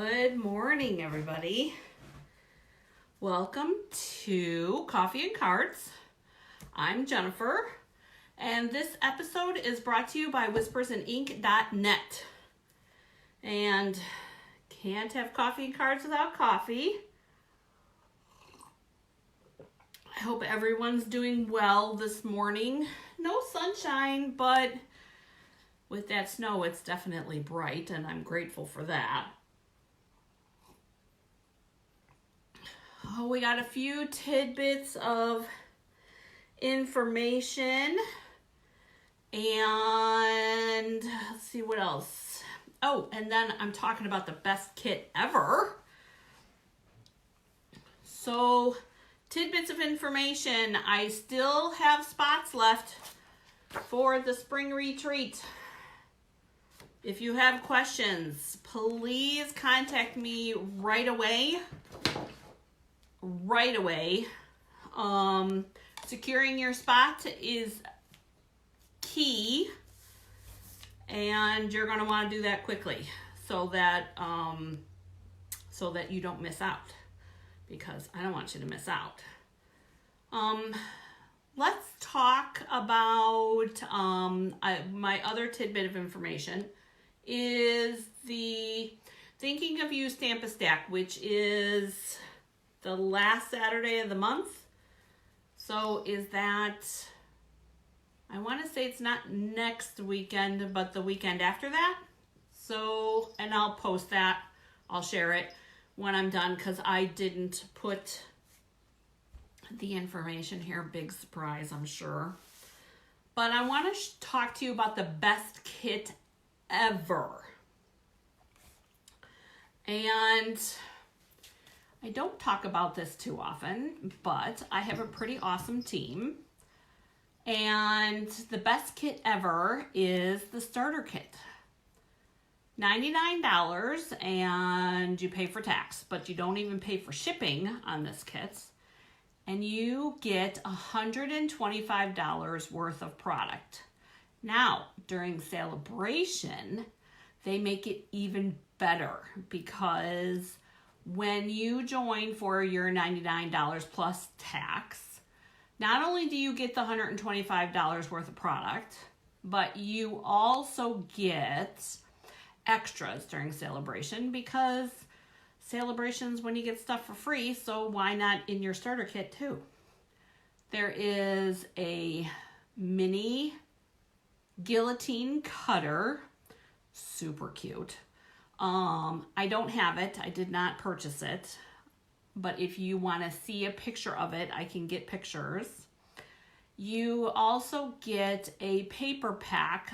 Good morning, everybody. Welcome to Coffee and Cards. I'm Jennifer, and this episode is brought to you by whispersandink.net. And can't have coffee and cards without coffee. I hope everyone's doing well this morning. No sunshine, but with that snow, it's definitely bright, and I'm grateful for that. Oh, we got a few tidbits of information, and let's see what else. Oh, and then I'm talking about the best kit ever. So, tidbits of information. I still have spots left for the spring retreat. If you have questions, please contact me right away. Securing your spot is key, and you're going to want to do that quickly so that you don't miss out, because I don't want you to miss out. Let's talk about my other tidbit of information is the Thinking of You Stamp-A-Stack, which is the last Saturday of the month. So is that, I want to say it's not next weekend, but the weekend after that. So, and I'll post that. I'll share it when I'm done, because I didn't put the information here. Big surprise, I'm sure. But I want to talk to you about the best kit ever. And I don't talk about this too often, but I have a pretty awesome team. And the best kit ever is the starter kit. $99, and you pay for tax, but you don't even pay for shipping on this kit. And you get $125 worth of product. Now, during celebration, they make it even better, because when you join for your $99 plus tax, not only do you get the $125 worth of product, but you also get extras during celebration, because celebrations when you get stuff for free, so why not in your starter kit too? There is a mini guillotine cutter, super cute. I don't have it. I did not purchase it. But if you want to see a picture of it, I can get pictures. You also get a paper pack,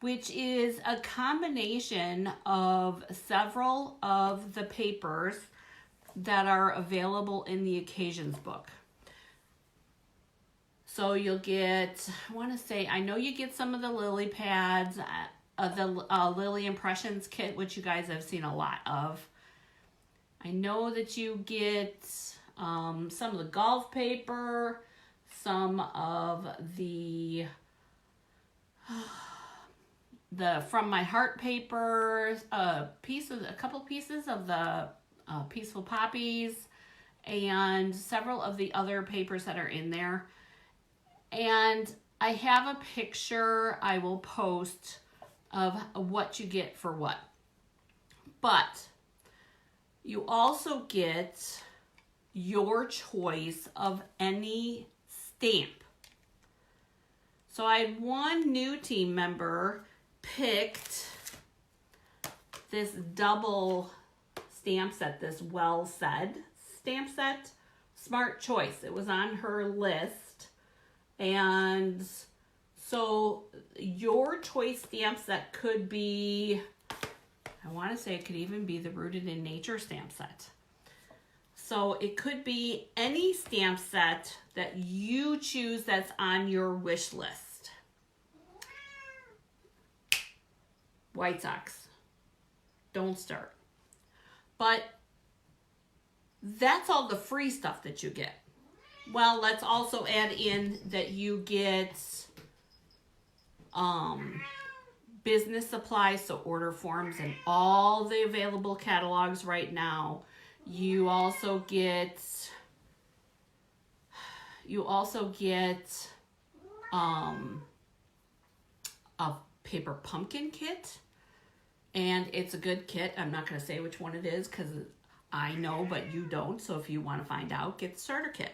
which is a combination of several of the papers that are available in the Occasions book. So you'll get, I know you get some of the lily pads, the Lily Impressions kit, which you guys have seen a lot of. I know that you get some of the golf paper, some of the From My Heart paper, a couple pieces of the Peaceful Poppies, and several of the other papers that are in there. And I have a picture I will post of what you get for what. But you also get your choice of any stamp. So I had one new team member picked this double stamp set, this Well Said stamp set. Smart choice. It was on her list. And so your choice stamp set could be, I want to say it could even be the Rooted in Nature stamp set. So it could be any stamp set that you choose that's on your wish list. White Sox. Don't start. But that's all the free stuff that you get. Well, let's also add in that you get business supplies, so order forms and all the available catalogs right now. You also get a paper pumpkin kit, and it's a good kit. I'm not going to say which one it is because I know, but you don't. So if you want to find out, get the starter kit.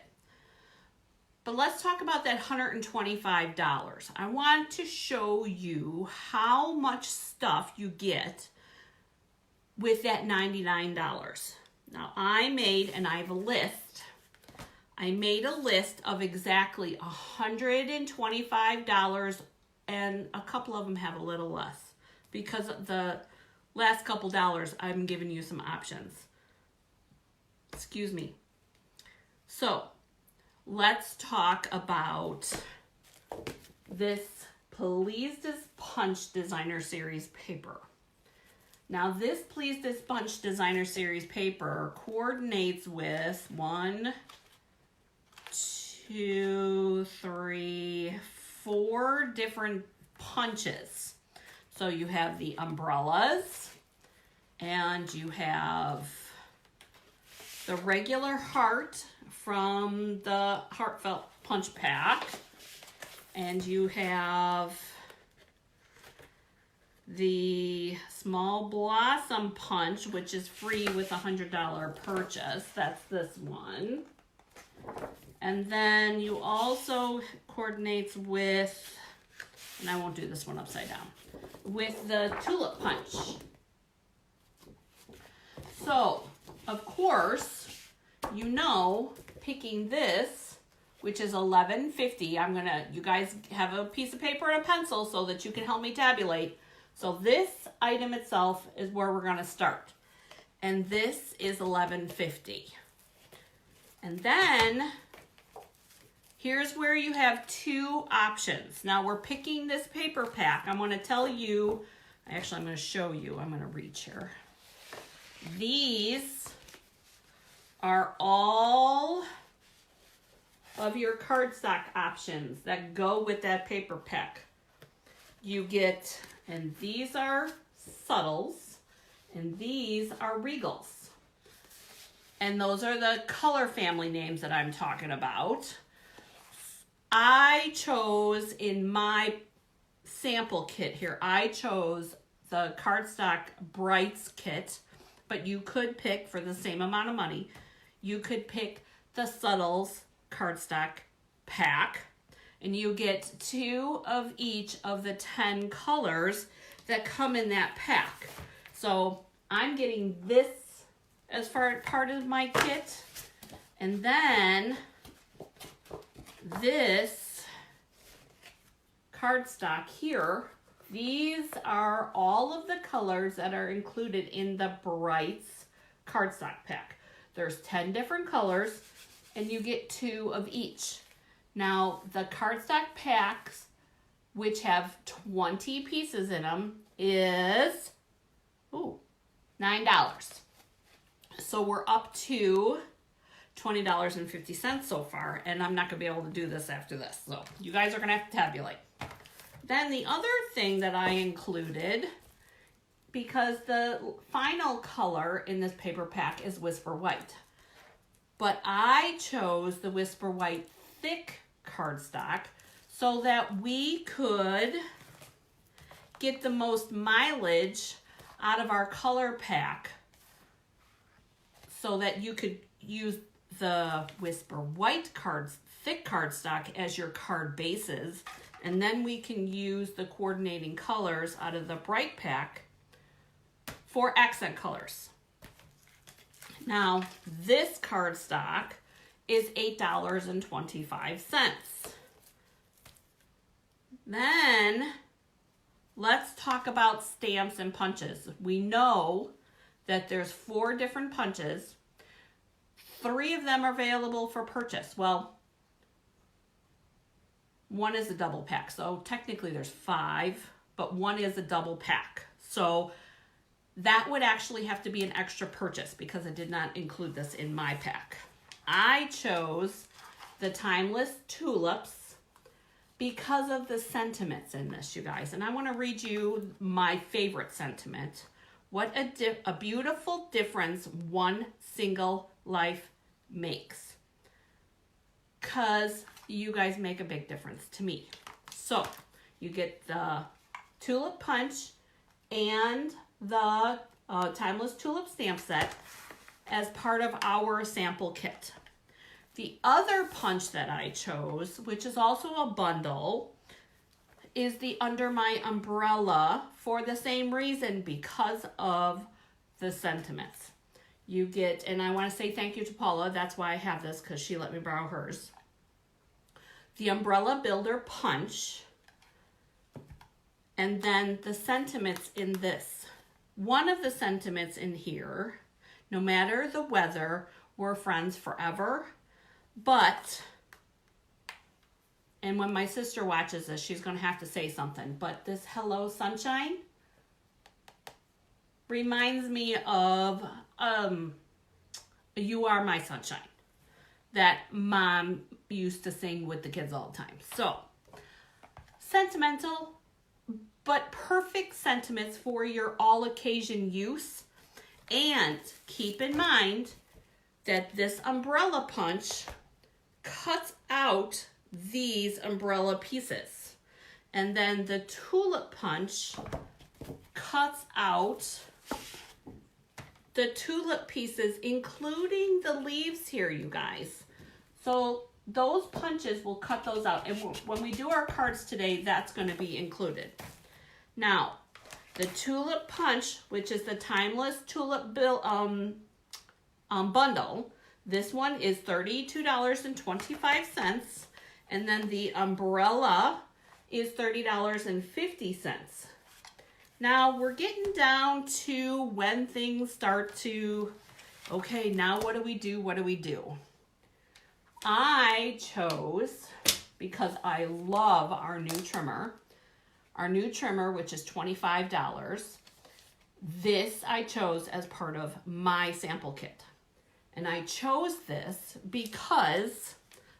But let's talk about that $125. I want to show you how much stuff you get with that $99. Now I made a list of exactly $125, and a couple of them have a little less because the last couple dollars I'm giving you some options. Excuse me. So let's talk about this Please This Punch Designer Series paper. Now this Please This Punch Designer Series paper coordinates with 1, 2, 3, 4 different punches. So you have the umbrellas, and you have the regular heart from the Heartfelt Punch Pack, and you have the Small Blossom Punch, which is free with a $100 purchase. That's this one. And then you also coordinates with, and I won't do this one upside down, with the Tulip Punch. So, of course, you know, picking this, which is $11.50. You guys have a piece of paper and a pencil so that you can help me tabulate. So this item itself is where we're gonna start. And this is $11.50. And then, here's where you have 2 options. Now we're picking this paper pack. I'm gonna tell you, actually I'm gonna show you, I'm gonna reach here. These are all of your cardstock options that go with that paper pack. You get, and these are subtles, and these are regals. And those are the color family names that I'm talking about. I chose in my sample kit here, I chose the cardstock Brights kit, but you could pick, for the same amount of money, you could pick the Subtles cardstock pack, and you get 2 of each of the 10 colors that come in that pack. So I'm getting this as part of my kit, and then this cardstock here. These are all of the colors that are included in the Brights cardstock pack. There's 10 different colors, and you get 2 of each. Now, the cardstock packs, which have 20 pieces in them, is $9. So we're up to $20.50 so far, and I'm not going to be able to do this after this. So you guys are going to have to tabulate. Then the other thing that I included, because the final color in this paper pack is Whisper White, but I chose the Whisper White thick cardstock so that we could get the most mileage out of our color pack, so that you could use the Whisper White thick cardstock as your card bases, and then we can use the coordinating colors out of the Bright pack for accent colors. Now, this cardstock is $8.25. Then, let's talk about stamps and punches. We know that there's 4 different punches. 3 of them are available for purchase. Well, 1 is a double pack, so technically there's 5, but 1 is a double pack. So that would actually have to be an extra purchase because I did not include this in my pack. I chose the Timeless Tulips, because of the sentiments in this, you guys. And I want to read you my favorite sentiment. What a beautiful difference one single life makes. Because you guys make a big difference to me. So you get the Tulip Punch and the Timeless Tulip stamp set as part of our sample kit. The other punch that I chose, which is also a bundle, is the Under My Umbrella for the same reason, because of the sentiments. You get, and I want to say thank you to Paula, that's why I have this, because she let me borrow hers. The Umbrella Builder Punch, and then the sentiments in this. One of the sentiments in here, no matter the weather, we're friends forever. But, and when my sister watches this, she's going to have to say something. But this Hello Sunshine reminds me of You Are My Sunshine that Mom used to sing with the kids all the time. So, sentimental, but perfect sentiments for your all occasion use. And keep in mind that this umbrella punch cuts out these umbrella pieces. And then the tulip punch cuts out the tulip pieces, including the leaves here, you guys. So those punches, will cut those out. And when we do our cards today, that's going to be included. Now, the tulip punch, which is the Timeless Tulip bundle, this one is $32.25, and then the umbrella is $30.50. Now we're getting down to when things start to, okay, now what do we do? What do we do? I chose, because I love our new trimmer, which is $25. This I chose as part of my sample kit. And I chose this because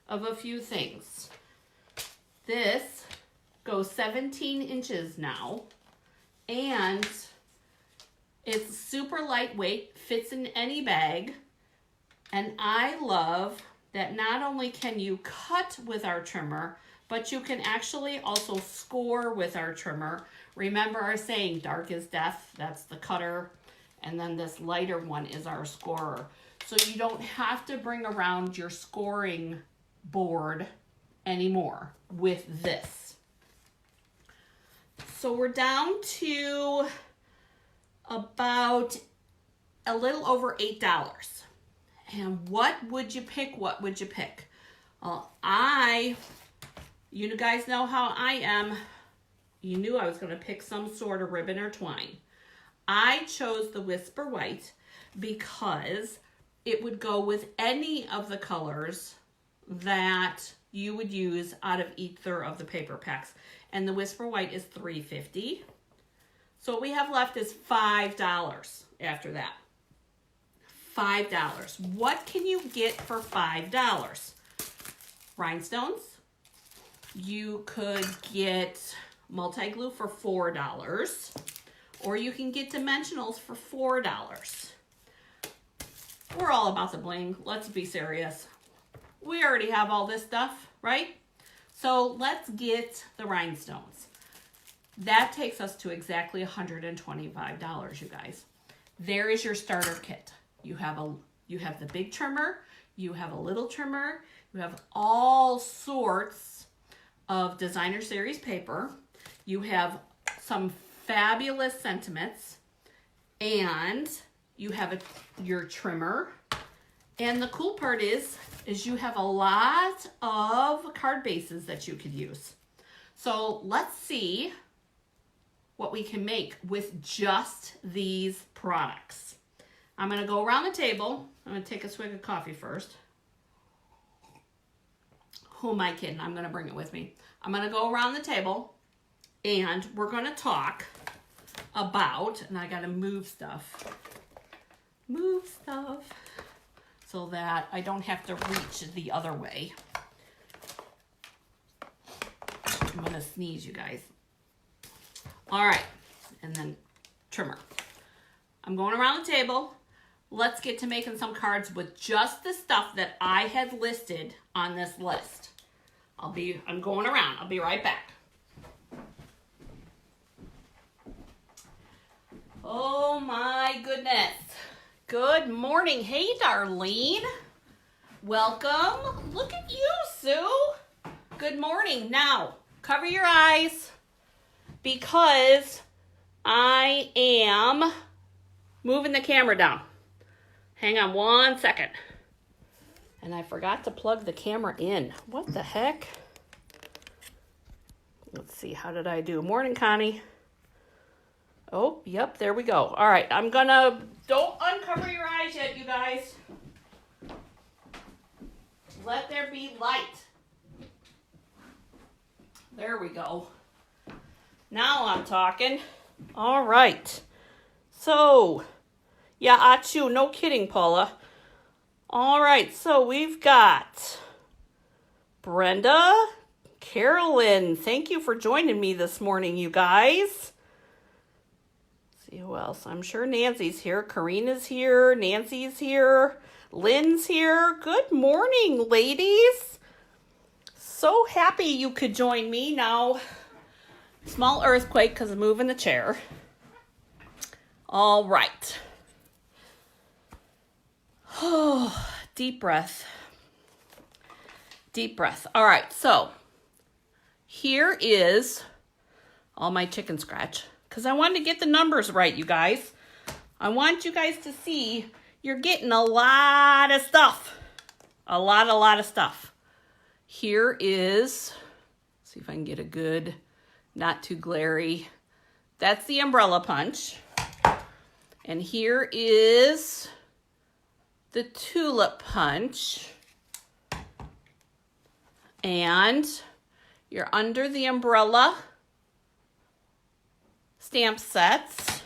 of a few things. This goes 17 inches now, and it's super lightweight, fits in any bag, and I love that not only can you cut with our trimmer, but you can actually also score with our trimmer. Remember our saying, dark is death, that's the cutter, and then this lighter one is our scorer. So you don't have to bring around your scoring board anymore with this. So we're down to about a little over $8. And what would you pick? What would you pick? Well, you guys know how I am. You knew I was going to pick some sort of ribbon or twine. I chose the Whisper White because it would go with any of the colors that you would use out of either of the paper packs. And the Whisper White is $3.50. So what we have left is $5 after that. $5. What can you get for $5? Rhinestones. You could get multi-glue for $4. Or you can get dimensionals for $4. We're all about the bling. Let's be serious. We already have all this stuff, right? So let's get the rhinestones. That takes us to exactly $125, you guys. There is your starter kit. You have the big trimmer, you have a little trimmer, you have all sorts of designer series paper, you have some fabulous sentiments, and you have your trimmer. And the cool part is you have a lot of card bases that you could use. So let's see what we can make with just these products. I'm going to go around the table. I'm going to take a swig of coffee first. Who am I kidding? I'm going to bring it with me. I'm going to go around the table and we're going to talk about, and I got to move stuff so that I don't have to reach the other way. going to sneeze, you guys. All right. And then trimmer. I'm going around the table. Let's get to making some cards with just the stuff that I had listed on this list. I'm going around. I'll be right back. Oh my goodness. Good morning. Hey, Darlene. Welcome. Look at you, Sue. Good morning. Now, cover your eyes because I am moving the camera down. Hang on 1 second. And I forgot to plug the camera in. What the heck? Let's see. How did I do? Morning, Connie. Oh, yep. There we go. All right. Don't uncover your eyes yet, you guys. Let there be light. There we go. Now I'm talking. All right. So, yeah, achoo. No kidding, Paula. All right. So we've got Brenda, Carolyn. Thank you for joining me this morning, you guys. Let's see who else. I'm sure Nancy's here. Karina's here. Nancy's here. Lynn's here. Good morning, ladies. So happy you could join me now. Small earthquake because I'm moving the chair. All right. Oh, deep breath. Deep breath. All right, so here is all my chicken scratch because I wanted to get the numbers right, you guys. I want you guys to see you're getting a lot of stuff. A lot of stuff. Here is, see if I can get a good, not too glary. That's the umbrella punch. And here is the tulip punch. And you're under the umbrella stamp sets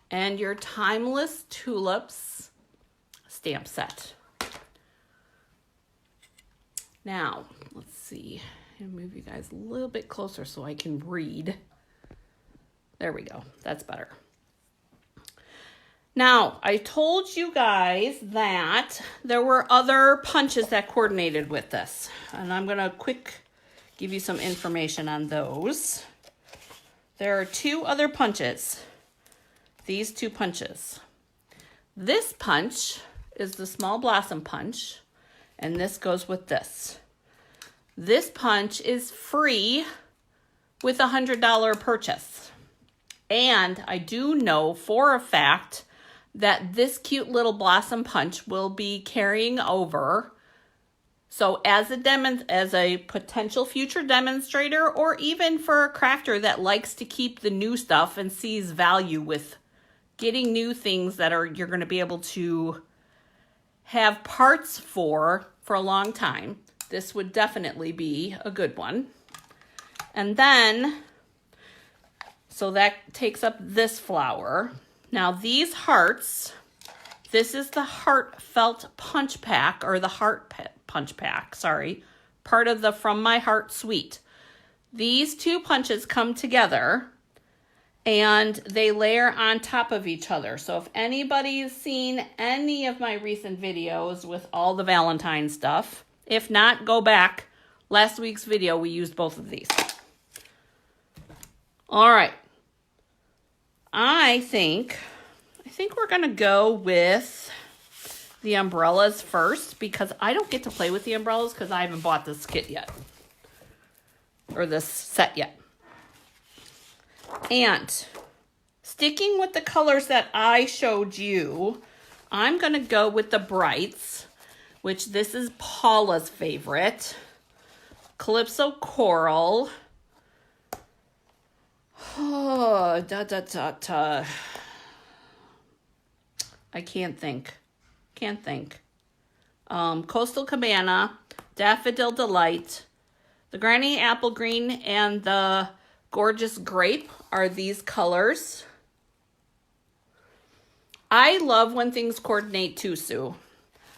and your timeless tulips stamp set. Now, let's see. I'm gonna move you guys a little bit closer so I can read. There we go. That's better. Now, I told you guys that there were other punches that coordinated with this. And I'm going to give you some information on those. There are two other punches. These two punches. This punch is the small blossom punch. And this goes with this. This punch is free with a $100 purchase. And I do know for a fact that this cute little blossom punch will be carrying over. So as a potential future demonstrator, or even for a crafter that likes to keep the new stuff and sees value with getting new things that you're going to be able to have parts for a long time, this would definitely be a good one. And then, so that takes up this flower. Now these hearts, this is the Heartfelt Punch Pack, or the Punch Pack, sorry, part of the From My Heart suite. These two punches come together and they layer on top of each other. So if anybody's seen any of my recent videos with all the Valentine stuff, if not, go back. Last week's video, we used both of these. All right. I think we're going to go with the umbrellas first because I don't get to play with the umbrellas because I haven't bought this kit yet. Or this set yet. And sticking with the colors that I showed you, I'm going to go with the Brights, which this is Paula's favorite. Calypso Coral. Oh, I can't think. Coastal Cabana, Daffodil Delight, the Granny Apple Green, and the Gorgeous Grape are these colors. I love when things coordinate too, Sue.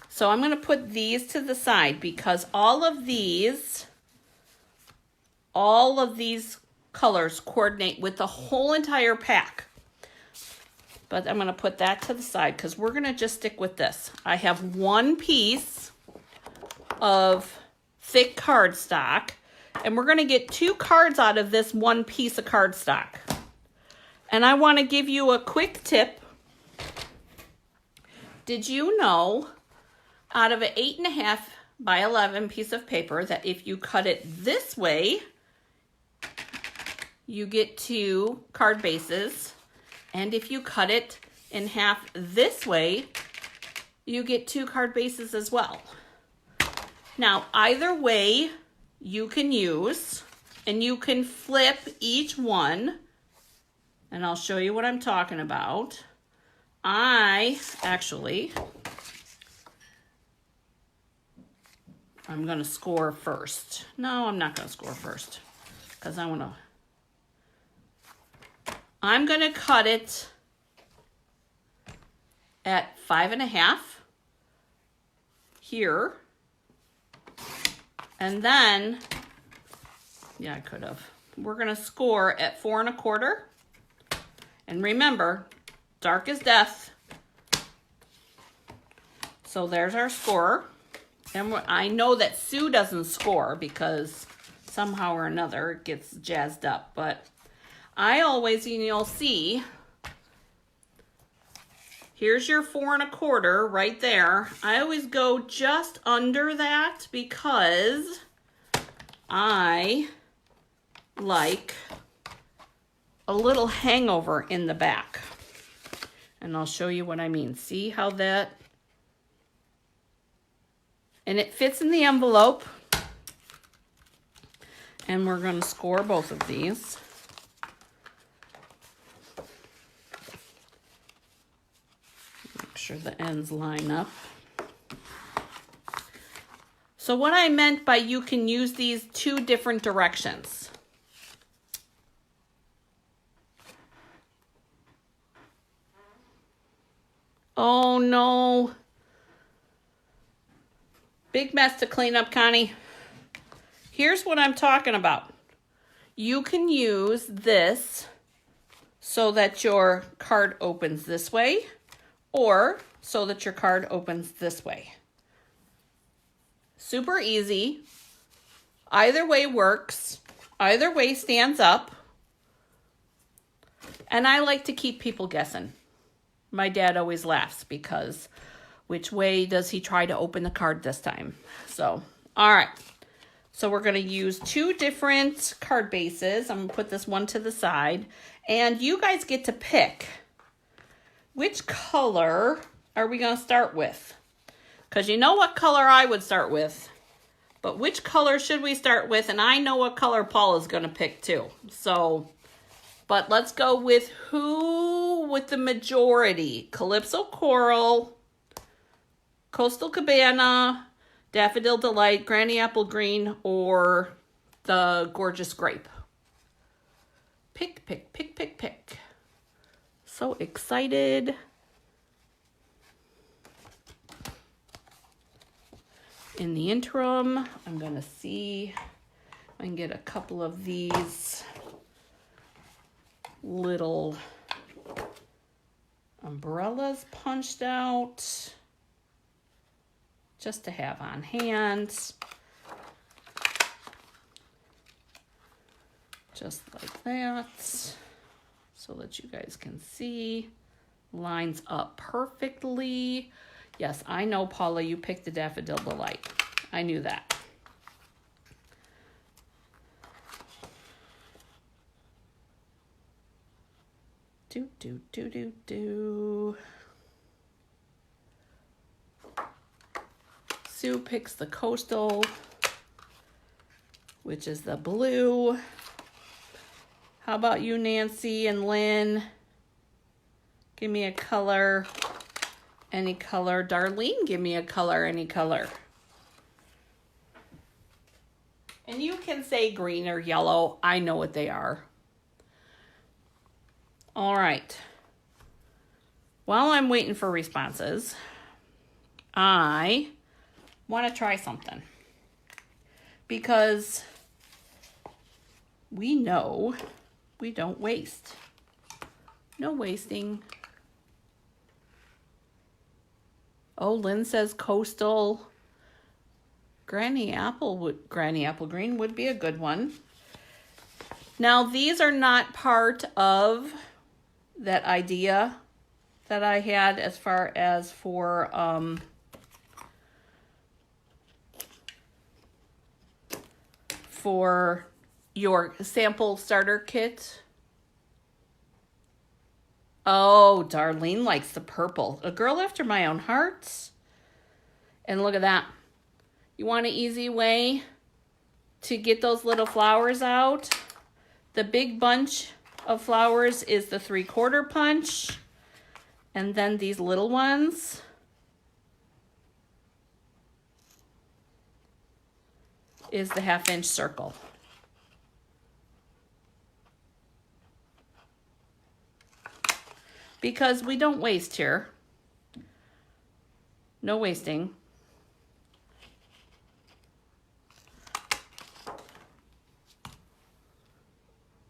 So I'm going to put these to the side because all of these all of these colors coordinate with the whole entire pack. But I'm going to put that to the side because we're going to just stick with this. I have one piece of thick cardstock, and we're going to get 2 cards out of this one piece of cardstock. And I want to give you a quick tip. Did you know out of an 8.5 by 11 piece of paper that if you cut it this way, you get 2 card bases? And if you cut it in half this way, you get 2 card bases as well. Now, either way you can use, and you can flip each one, and I'll show you what I'm talking about. I'm gonna score first. No, I'm not gonna score first because I'm gonna cut it at 5.5 here. And then, yeah, I could have. We're gonna score at 4.25. And remember, dark is death. So there's our score. And I know that Sue doesn't score because somehow or another it gets jazzed up. But I always, and you'll see, here's your 4.25 right there. I always go just under that because I like a little hangover in the back. And I'll show you what I mean. See how that, and it fits in the envelope. And we're going to score both of these. Make sure the ends line up. So what I meant by you can use these 2 different directions. Oh no. Big mess to clean up, Connie. Here's what I'm talking about. You can use this so that your card opens this way, or so that your card opens this way. Super easy. Either way works. Either way stands up. And I like to keep people guessing. My dad always laughs because which way does he try to open the card this time? So, all right. So we're going to use 2 different card bases. I'm going to put this one to the side. And you guys get to pick which color are we going to start with. Because you know what color I would start with. But which color should we start with? And I know what color Paul is going to pick too. So, but let's go with with the majority. Calypso Coral, Coastal Cabana, Daffodil Delight, Granny Apple Green, or the Gorgeous Grape. Pick, pick, pick, pick, pick. So excited. In the interim, I'm going to see if I can get a couple of these little umbrellas punched out just to have on hand. Just like that, so that you guys can see. Lines up perfectly. Yes, I know, Paula, you picked the Daffodil Delight. I knew that. Do. Sue picks the Coastal, which is the blue. How about you, Nancy and Lynn? Give me a color. Any color. Darlene, give me a color, any color. And you can say green or yellow. I know what they are. All right. While I'm waiting for responses, I want to try something. Because we know we don't waste. No wasting. Oh, Lynn says coastal. Granny apple green would be a good one. Now, these are not part of that idea that I had as far as for your sample starter kit. Oh, Darlene likes the purple. A girl after my own heart. And look at that. You want an easy way to get those little flowers out? The big bunch of flowers is the 3/4 punch. And then these little ones is the 1/2 inch circle. Because we don't waste here. No wasting.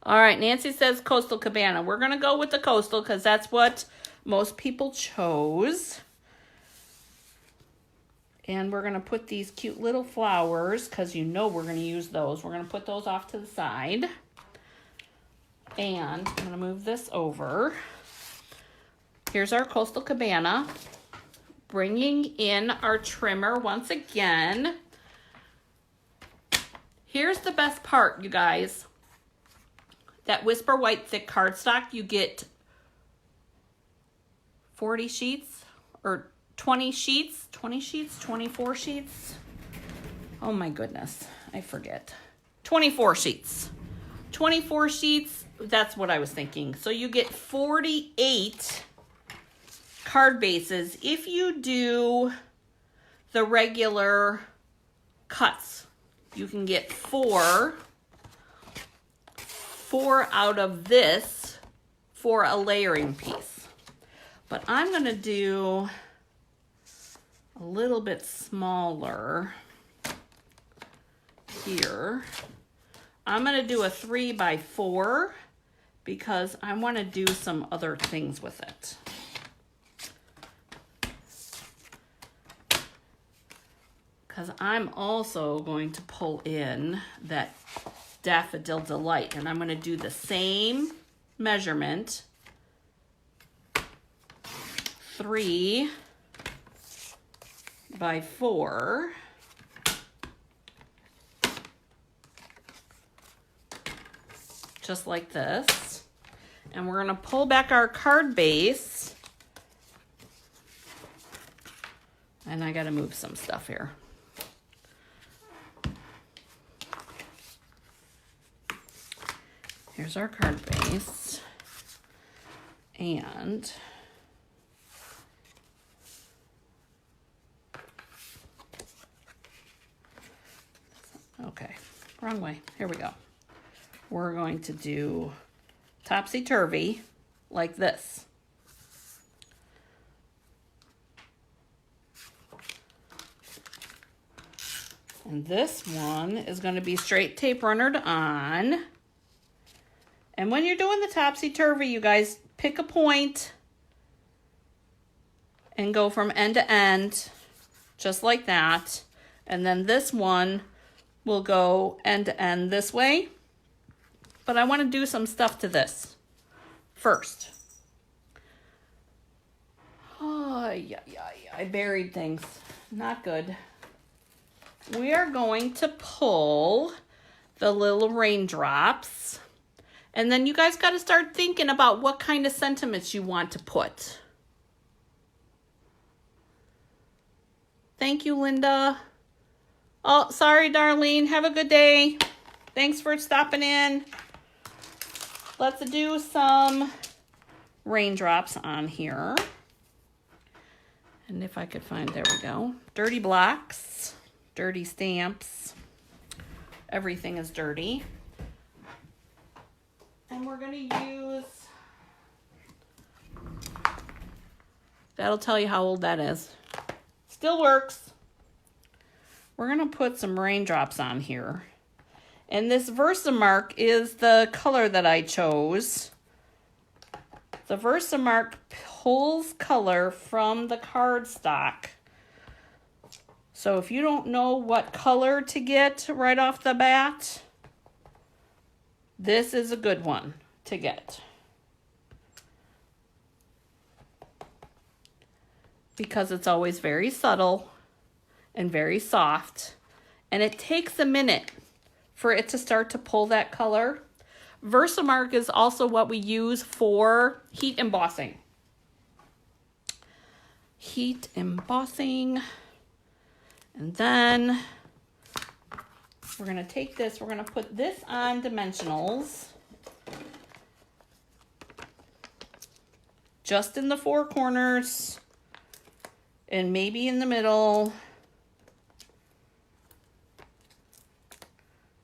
All right, Nancy says Coastal Cabana. We're going to go with the Coastal because that's what most people chose. And we're going to put these cute little flowers because you know we're going to use those. We're going to put those off to the side. And I'm going to move this over. Here's our Coastal Cabana. Bringing in our trimmer once again. Here's the best part, you guys. That Whisper White thick cardstock, you get 40 sheets or 20 sheets, 24 sheets. Oh my goodness, I forget. 24 sheets. 24 sheets, that's what I was thinking. So you get 48 card bases if you do the regular cuts. You can get four out of this for a layering piece. But I'm going to do a little bit smaller here. I'm going to do a 3x4 because I want to do some other things with it. Because I'm also going to pull in that Daffodil Delight, and I'm going to do the same measurement, 3x4, just like this, and we're going to pull back our card base, and I got to move some stuff here. Here's our card base, and okay, wrong way. Here we go. We're going to do topsy-turvy like this. And this one is going to be straight tape runnered on. And when you're doing the topsy-turvy, you guys pick a point and go from end to end, just like that. And then this one will go end to end this way. But I want to do some stuff to this first. Oh, yeah, I buried things. Not good. We are going to pull the little raindrops. And then you guys got to start thinking about what kind of sentiments you want to put. Thank you, Linda. Oh, sorry, Darlene. Have a good day. Thanks for stopping in. Let's do some raindrops on here. And if I could find, there we go. Dirty blocks, dirty stamps. Everything is dirty. And we're going to use, that'll tell you how old that is. Still works. We're going to put some raindrops on here. And this Versamark is the color that I chose. The Versamark pulls color from the cardstock. So if you don't know what color to get right off the bat, this is a good one to get. Because it's always very subtle and very soft. And it takes a minute for it to start to pull that color. Versamark is also what we use for heat embossing. Heat embossing. And then we're going to take this, we're going to put this on dimensionals. Just in the four corners and maybe in the middle.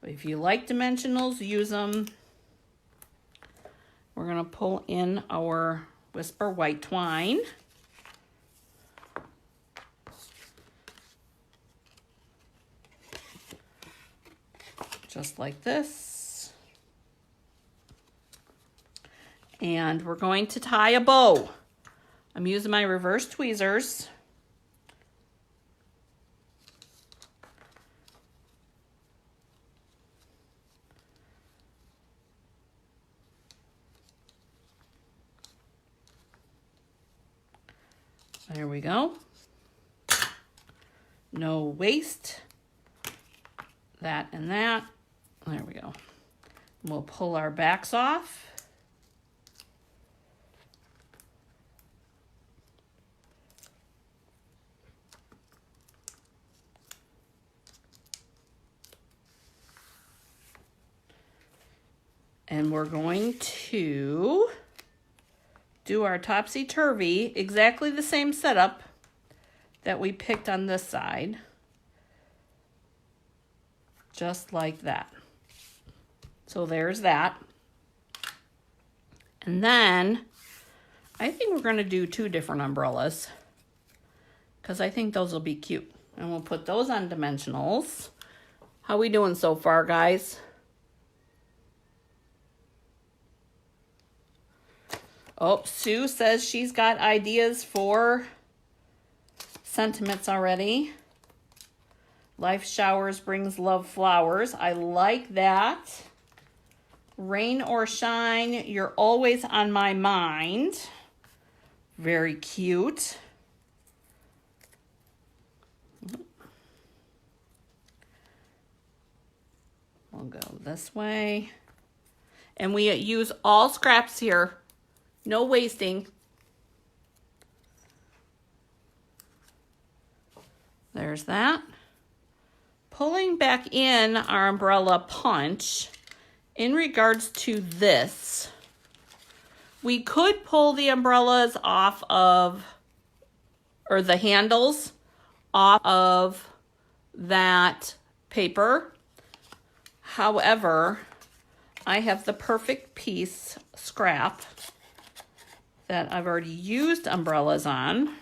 If you like dimensionals, use them. We're going to pull in our Whisper White Twine. Just like this. And we're going to tie a bow. I'm using my reverse tweezers. There we go. No waste. That and that. There we go. We'll pull our backs off. And we're going to do our topsy-turvy, exactly the same setup that we picked on this side. Just like that. So there's that. And then I think we're going to do two different umbrellas because I think those will be cute. And we'll put those on dimensionals. How we doing so far, guys? Oh, Sue says she's got ideas for sentiments already. Life showers brings love flowers. I like that. Rain or shine, you're always on my mind. Very cute. We'll go this way. And we use all scraps here. No wasting. There's that. Pulling back in our umbrella punch, in regards to this, we could pull the umbrellas off of, or the handles off of that paper. However, I have the perfect piece scrap that I've already used umbrellas on.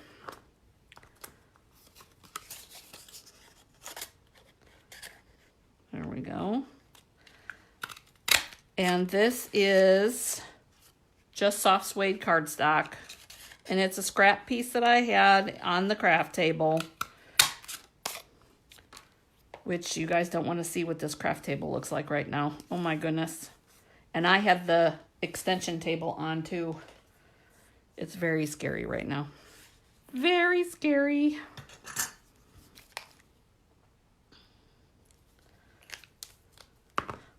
There we go. And this is just soft suede cardstock. And it's a scrap piece that I had on the craft table. Which you guys don't want to see what this craft table looks like right now. Oh my goodness. And I have the extension table on too. It's very scary right now. Very scary.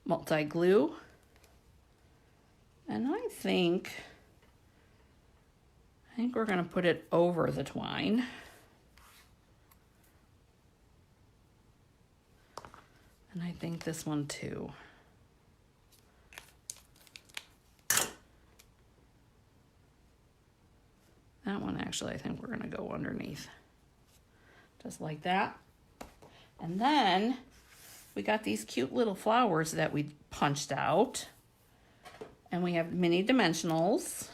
Multi-glue. And I think we're going to put it over the twine. And I think this one too. That one actually, I think we're going to go underneath. Just like that. And then we got these cute little flowers that we punched out. And we have mini dimensionals.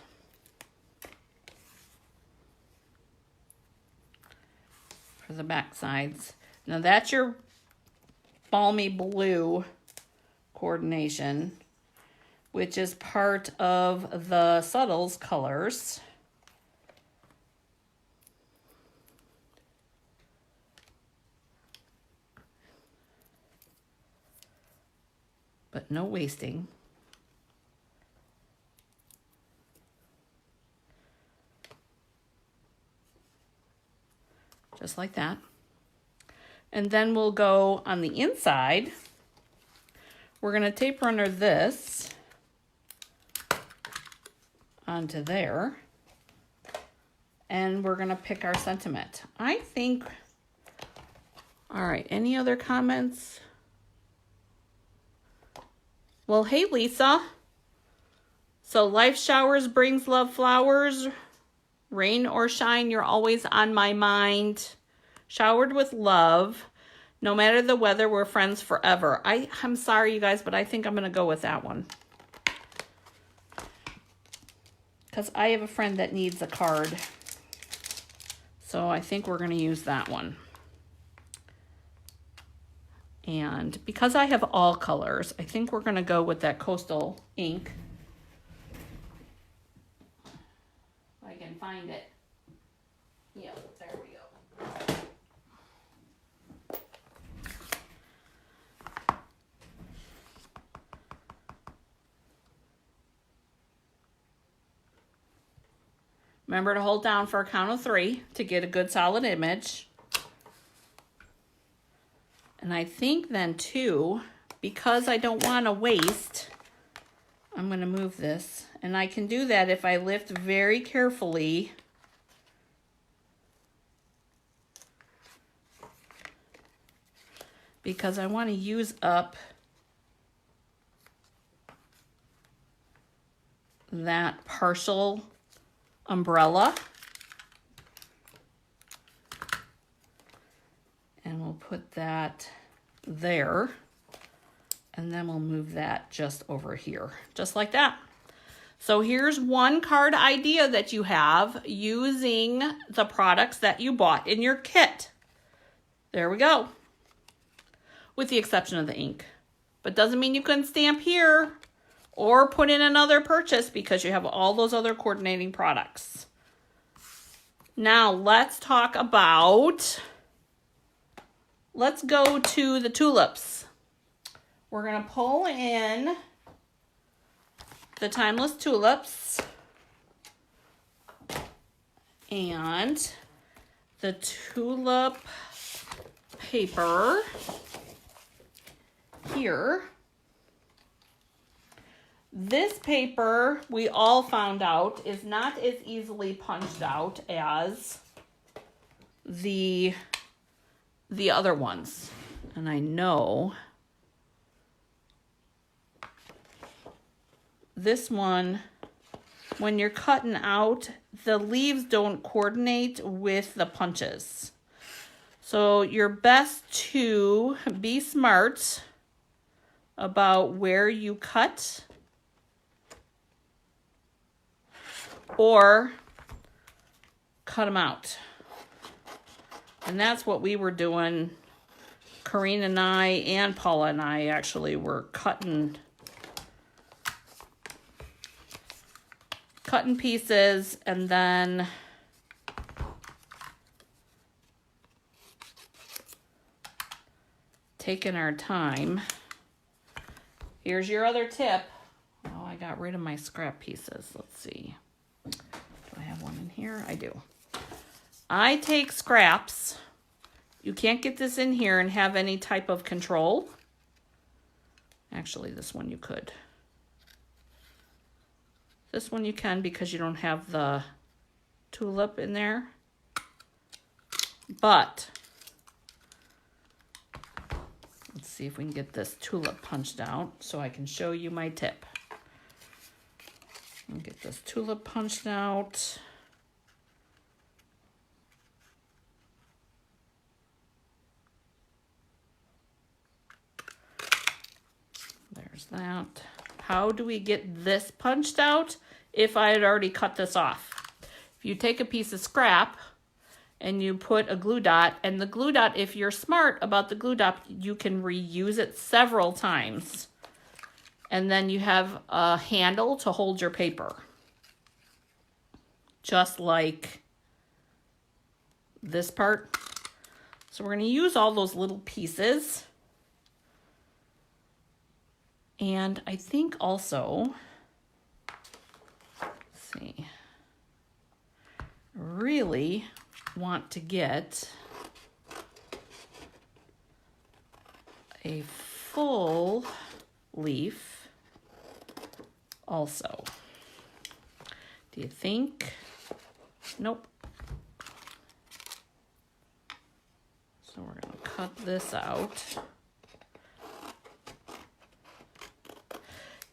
For the back sides. Now that's your balmy blue coordination, which is part of the Subtles colors. But no wasting. Just like that. And then we'll go on the inside. We're going to tape runner this onto there. And we're going to pick our sentiment. I think, all right, any other comments? Well, hey, Lisa. So life showers brings love flowers. Rain or shine, you're always on my mind. Showered with love. No matter the weather, we're friends forever. I'm sorry, you guys, but I think I'm going to go with that one. Because I have a friend that needs a card. So I think we're going to use that one. And because I have all colors, I think we're going to go with that coastal ink. If I can find it. Yeah, there we go. Remember to hold down for a count of 3 to get a good solid image. And I think then too, because I don't want to waste, I'm going to move this. And I can do that if I lift very carefully. Because I want to use up that partial umbrella. And we'll put that there. And then we'll move that just over here, just like that. So here's one card idea that you have using the products that you bought in your kit. There we go. With the exception of the ink. But doesn't mean you couldn't stamp here or put in another purchase because you have all those other coordinating products. Now let's talk about, let's go to the tulips. We're going to pull in the Timeless Tulips and the tulip paper here. This paper, we all found out, is not as easily punched out as the other ones. And I know this one, when you're cutting out, the leaves don't coordinate with the punches. So you're best to be smart about where you cut or cut them out. And that's what we were doing. Corrine and I and Paula and I actually were cutting pieces and then taking our time. Here's your other tip. Oh, I got rid of my scrap pieces. Let's see. Do I have one in here? I do. I take scraps. You can't get this in here and have any type of control. Actually, this one you could. This one you can because you don't have the tulip in there. But let's see if we can get this tulip punched out so I can show you my tip. I'll get this tulip punched out. There's that. How do we get this punched out if I had already cut this off? If you take a piece of scrap and you put a glue dot, and the glue dot, if you're smart about the glue dot, you can reuse it several times And then you have a handle to hold your paper. Just like this part. So we're going to use all those little pieces. And I think also, let's see, really want to get a full leaf also. Do you think? Nope. So we're going to cut this out.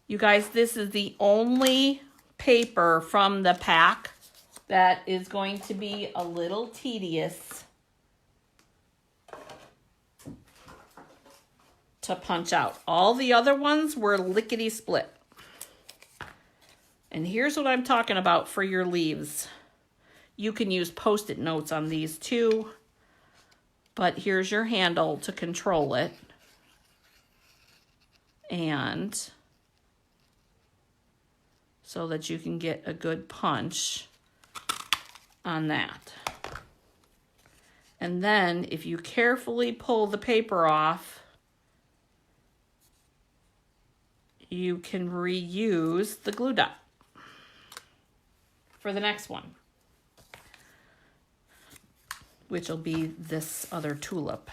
You guys, this is the only paper from the pack that is going to be a little tedious to punch out. All the other ones were lickety split. And here's what I'm talking about for your leaves. You can use Post-it notes on these too, but here's your handle to control it. And so that you can get a good punch on that. And then if you carefully pull the paper off, you can reuse the glue dot for the next one, which will be this other tulip.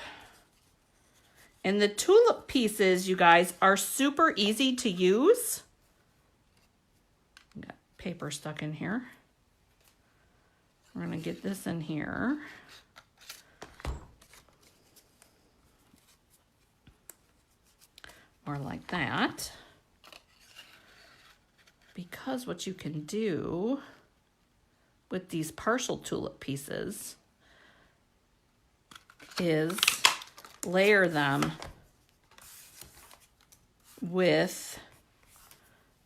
And the tulip pieces, you guys, are super easy to use. Got paper stuck in here. We're gonna get this in here. Or like that. Because what you can do with these partial tulip pieces is layer them with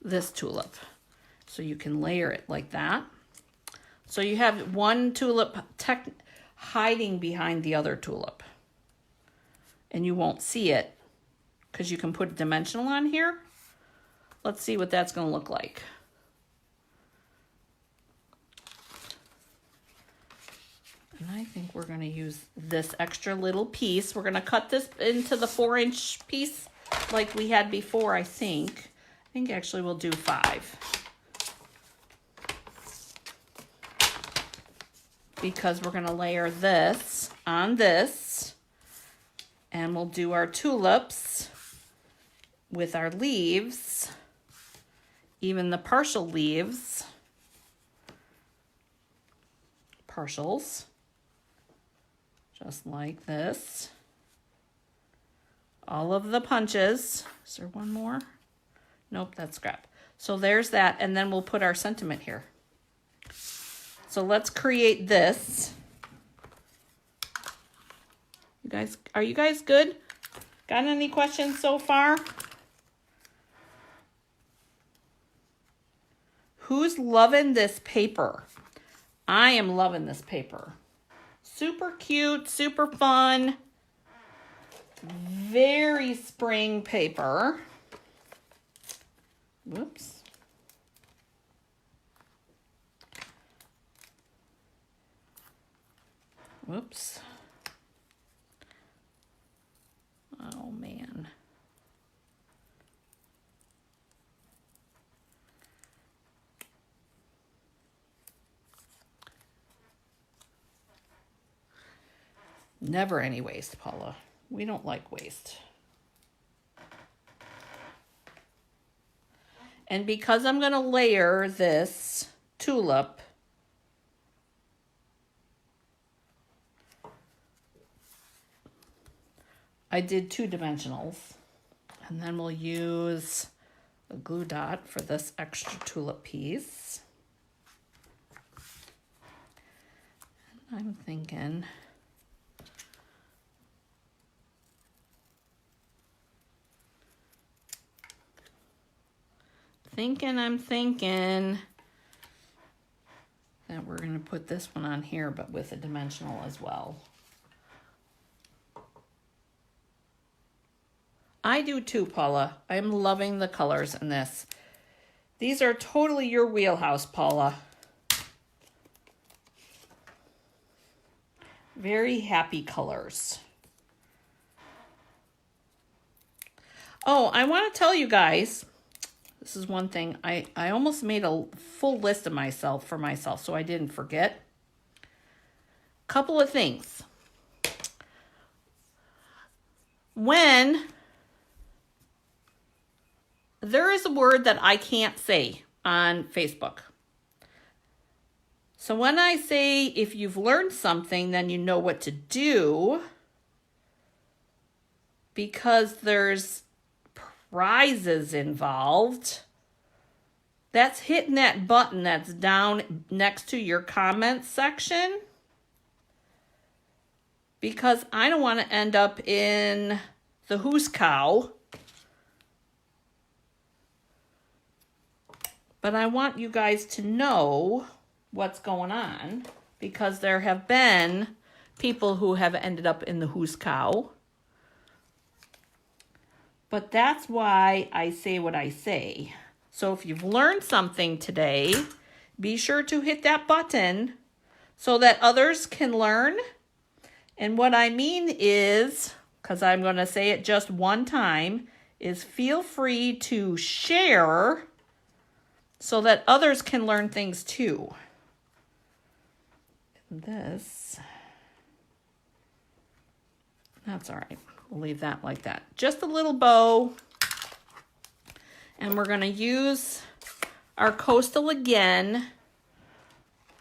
this tulip. So you can layer it like that. So you have one tulip hiding behind the other tulip. And you won't see it because you can put a dimensional on here. Let's see what that's going to look like. And I think we're going to use this extra little piece. We're going to cut this into the 4-inch piece like we had before, I think. I think actually we'll do 5. Because we're going to layer this on this. And we'll do our tulips with our leaves. Even the partial leaves. Partials. Just like this. All of the punches. Is there one more? Nope, that's scrap. So there's that, and then we'll put our sentiment here. So let's create this. You guys, are you guys good? Got any questions so far? Who's loving this paper? I am loving this paper. Super cute, super fun. Very spring paper. Whoops. Whoops. Oh, man. Never any waste, Paula. We don't like waste. And because I'm going to layer this tulip, I did 2 dimensionals. And then we'll use a glue dot for this extra tulip piece. And I'm thinking... I'm thinking that we're going to put this one on here, but with a dimensional as well. I do too, Paula. I'm loving the colors in this. These are totally your wheelhouse, Paula. Very happy colors. Oh, I want to tell you guys, this is one thing. I almost made a full list of myself for myself so I didn't forget. Couple of things. When there is a word that I can't say on Facebook. So when I say if you've learned something, then you know what to do, because there's prizes involved, that's hitting that button that's down next to your comments section, because I don't want to end up in the who's cow. But I want you guys to know what's going on, because there have been people who have ended up in the who's cow. But that's why I say what I say. So if you've learned something today, be sure to hit that button so that others can learn. And what I mean is, because I'm going to say it just one time, is feel free to share so that others can learn things too. This, that's all right. We'll leave that like that. Just a little bow. And we're going to use our coastal again,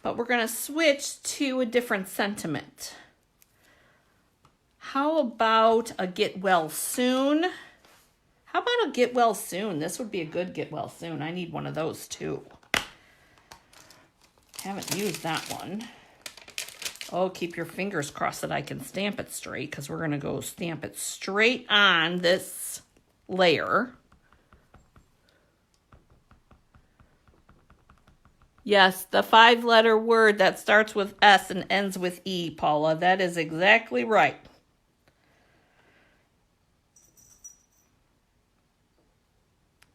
but we're going to switch to a different sentiment. How about a get well soon? How about a get well soon? This would be a good get well soon. I need one of those too. Haven't used that one. Oh, keep your fingers crossed that I can stamp it straight, because we're going to go stamp it straight on this layer. Yes, the 5-letter word that starts with S and ends with E, Paula. That is exactly right.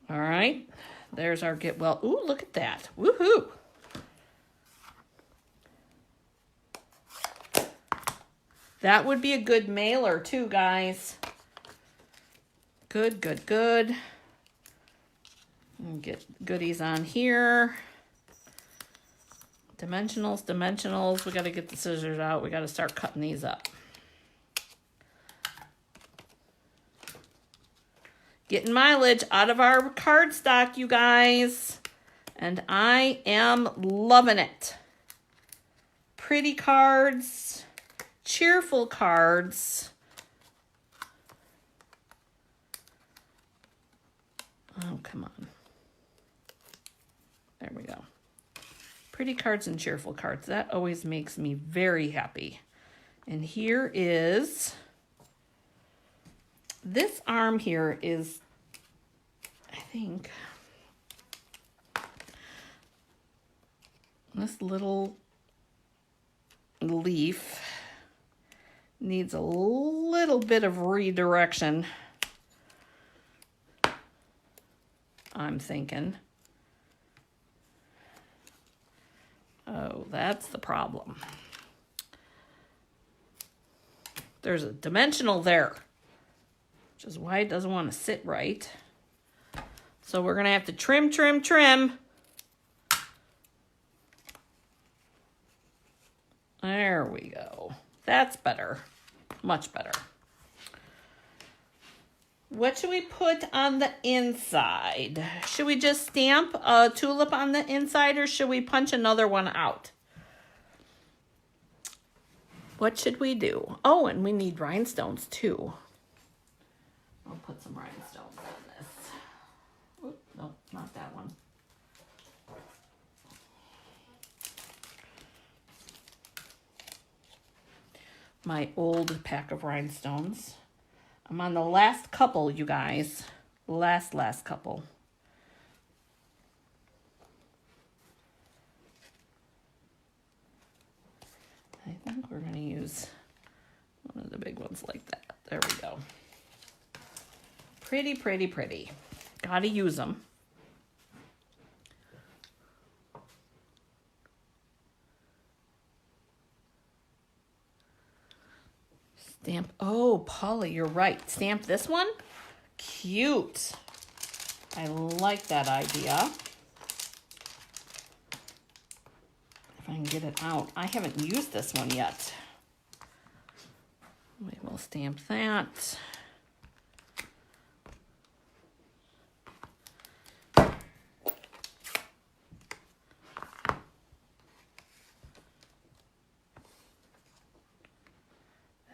All right, there's our get well. Ooh, look at that. Woohoo. That would be a good mailer too, guys. Good, good, good. Get goodies on here. Dimensionals, dimensionals. We got to get the scissors out. We got to start cutting these up. Getting mileage out of our cardstock, you guys. And I am loving it. Pretty cards. Cheerful cards. Oh, come on. There we go. Pretty cards and cheerful cards. That always makes me very happy. And here is, this arm here is, I think, this little leaf needs a little bit of redirection, I'm thinking. Oh, that's the problem. There's a dimensional there, which is why it doesn't want to sit right. So we're going to have to trim, trim, trim. There we go. That's better. Much better. What should we put on the inside? Should we just stamp a tulip on the inside, or should we punch another one out? What should we do? Oh, and we need rhinestones too. I'll put some rhinestones on this. Oop, no, not that one. My old pack of rhinestones. I'm on the last couple, you guys. Last couple. I think we're going to use one of the big ones like that. There we go. Pretty, pretty, pretty. Gotta use them. Stamp. Oh, Polly, you're right. Stamp this one. Cute. I like that idea. If I can get it out. I haven't used this one yet. We will stamp that.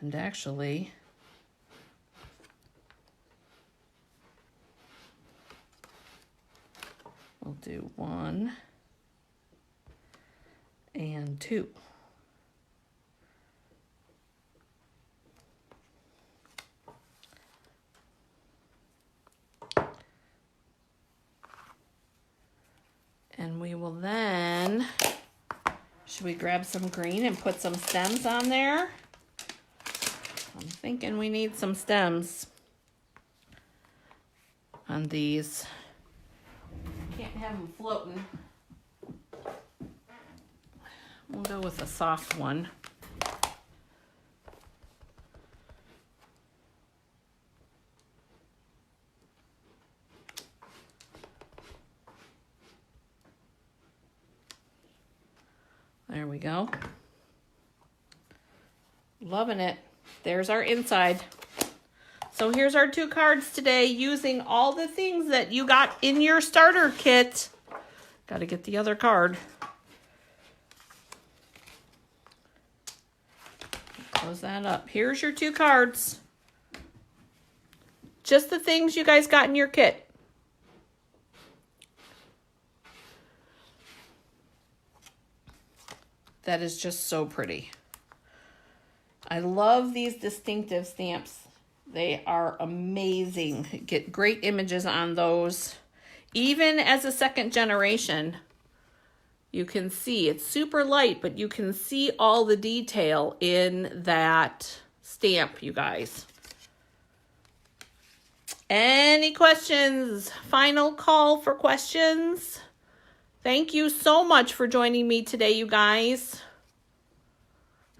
And actually, we'll do 1 and 2. And we will then, should we grab some green and put some stems on there? I'm thinking we need some stems on these. Can't have them floating. We'll go with a soft one. There we go. Loving it. There's our inside. So here's our 2 cards today using all the things that you got in your starter kit. Got to get the other card. Close that up. Here's your 2 cards. Just the things you guys got in your kit. That is just so pretty. I love these distinctive stamps. They are amazing. Get great images on those. Even as a second generation, you can see it's super light, but you can see all the detail in that stamp, you guys. Any questions? Final call for questions. Thank you so much for joining me today, you guys.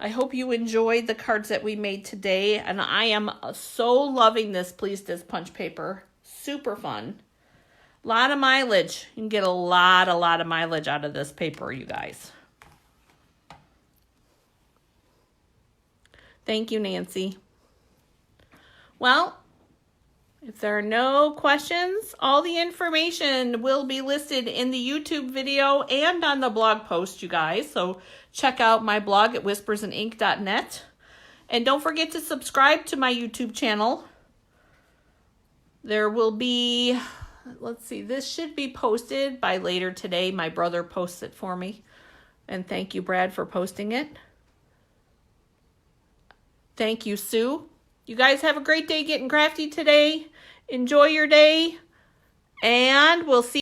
I hope you enjoyed the cards that we made today, and I am so loving this Please Dis punch paper. Super fun. A lot of mileage. You can get a lot of mileage out of this paper, you guys. Thank you, Nancy. Well, if there are no questions, all the information will be listed in the YouTube video and on the blog post, you guys. So check out my blog at whispersandink.net. And don't forget to subscribe to my YouTube channel. There will be, let's see, this should be posted by later today. My brother posts it for me. And thank you, Brad, for posting it. Thank you, Sue. You guys have a great day getting crafty today. Enjoy your day. And we'll see